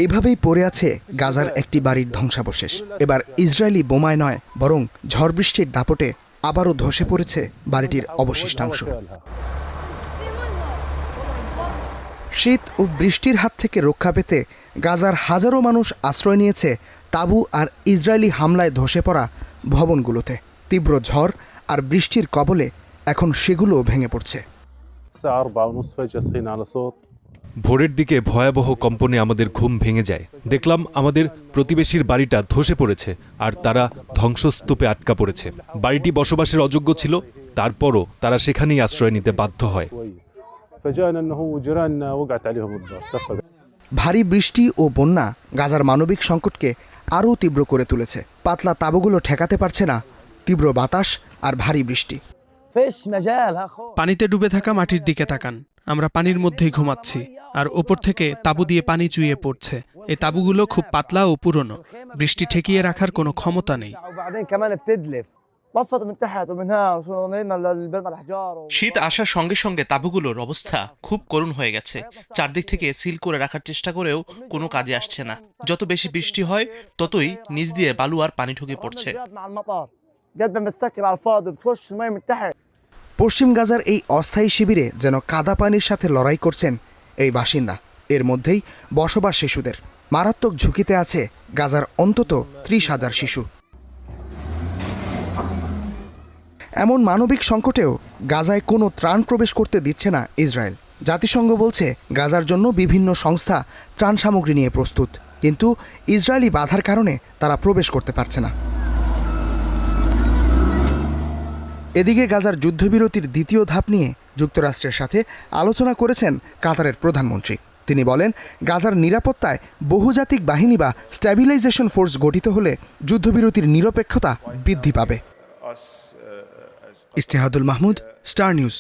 এভাবেই পড়ে আছে গাজার একটি বাড়ির ধ্বংসাবশেষ। এবার ইসরায়েলি বোমায় নয়, বরং ঝড় বৃষ্টির দাপটে আবারও ধসে পড়েছে বাড়িটির অবশিষ্টাংশ। শীত ও বৃষ্টির হাত থেকে রক্ষা পেতে গাজার হাজারো মানুষ আশ্রয় নিয়েছে তাঁবু আর ইসরায়েলি হামলায় ধসে পড়া ভবনগুলোতে। তীব্র ঝড় আর বৃষ্টির কবলে এখন সেগুলোও ভেঙে পড়ছে। ভোরের দিকে ভয়াবহ কম্পনে আমাদের ঘুম ভেঙে যায়। দেখলাম আমাদের প্রতিবেশীর বাড়িটা ধসে পড়েছে আর তারা ধ্বংসস্তূপে আটকা পড়েছে। বাড়িটি বসবাসের অযোগ্য ছিল, তারপরও তারা সেখানেই আশ্রয় নিতে বাধ্য হয়। ভারী বৃষ্টি ও বন্যা গাজার মানবিক সংকটকে আরও তীব্র করে তুলেছে। পাতলা তাঁবুগুলো ঠেকাতে পারছে না তীব্র বাতাস আর ভারী বৃষ্টি। পানিতে ডুবে থাকা মাটির দিকে তাকান। আমরা পানির মধ্যেই ঘুমাচ্ছি, আর ওপর থেকে তাঁবু দিয়ে পানি চুইয়ে পড়ছে। এই তাঁবুগুলো খুব পাতলা ও পুরনো, বৃষ্টি ঠেকিয়ে রাখার কোনো ক্ষমতা নেই। শীত আসার সঙ্গে সঙ্গে তাঁবুগুলোর অবস্থা খুব করুণ হয়ে গেছে। চারদিক থেকে সিল করে রাখার চেষ্টা করেও কোনো কাজে আসছে না। যত বেশি বৃষ্টি হয় ততই নিচ দিয়ে বালু আর পানি ঢুকে পড়ছে। পশ্চিম গাজার এই অস্থায়ী শিবিরে যেন কাদা পানির সাথে লড়াই করছেন এই বাসিন্দা। এর মধ্যেই বসবাস শিশুদের। মারাত্মক ঝুঁকিতে আছে গাজার অন্তত ৩০,০০০ শিশু। এমন মানবিক সংকটেও গাজায় কোনো ত্রাণ প্রবেশ করতে দিচ্ছে না ইসরায়েল। জাতিসংঘ বলছে গাজার জন্য বিভিন্ন সংস্থা ত্রাণ সামগ্রী নিয়ে প্রস্তুত, কিন্তু ইসরায়েলি বাধার কারণে তারা প্রবেশ করতে পারছে না। এদিকে গাজার যুদ্ধবিরতির দ্বিতীয় ধাপ নিয়ে যুক্তরাষ্ট্রের সাথে আলোচনা করেছেন কাতারের প্রধানমন্ত্রী। তিনি বলেন, গাজার নিরাপত্তায় বহুজাতিক বাহিনী বা স্ট্যাবিলাইজেশন ফোর্স গঠিত হলে যুদ্ধবিরতির নিরপেক্ষতা বৃদ্ধি পাবে। ইস্তেহাদুল মাহমুদ, স্টার নিউজ।